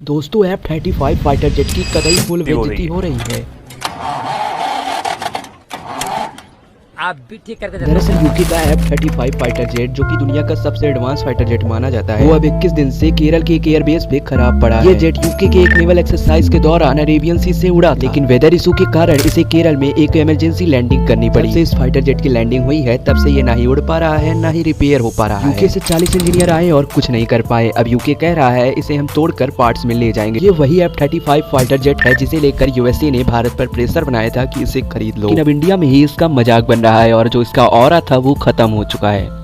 दोस्तों F-35 fighter jet की कतई फुल बेइज्जती हो रही है। आप भी ठीक करके दरअसल यूके का F-35 फाइटर जेट जो कि दुनिया का सबसे एडवांस फाइटर जेट माना जाता है, वो अब 21 दिन से केरल के एक एयरबेस पे खराब पड़ा है। ये जेट यूके के एक नेवल एक्सरसाइज के दौरान अरेबियन सी से उड़ा था, लेकिन वेदर इशू के कारण इसे केरल में एक इमरजेंसी लैंडिंग करनी पड़ी। जब से इस फाइटर जेट की लैंडिंग हुई है तब से ये ना ही उड़ पा रहा है ना ही रिपेयर हो पा रहा है। यूके से 40 इंजीनियर आए और कुछ नहीं कर पाए। अब यूके कह रहा है इसे हम तोड़कर पार्ट्स में ले जाएंगे। ये वही F-35 फाइटर जेट है जिसे लेकर यूएसए ने भारत पर प्रेशर बनाया था कि इसे खरीद लो, लेकिन अब इंडिया में ही इसका मजाक बन रहा है और जो इसका ऑरा था वो खत्म हो चुका है।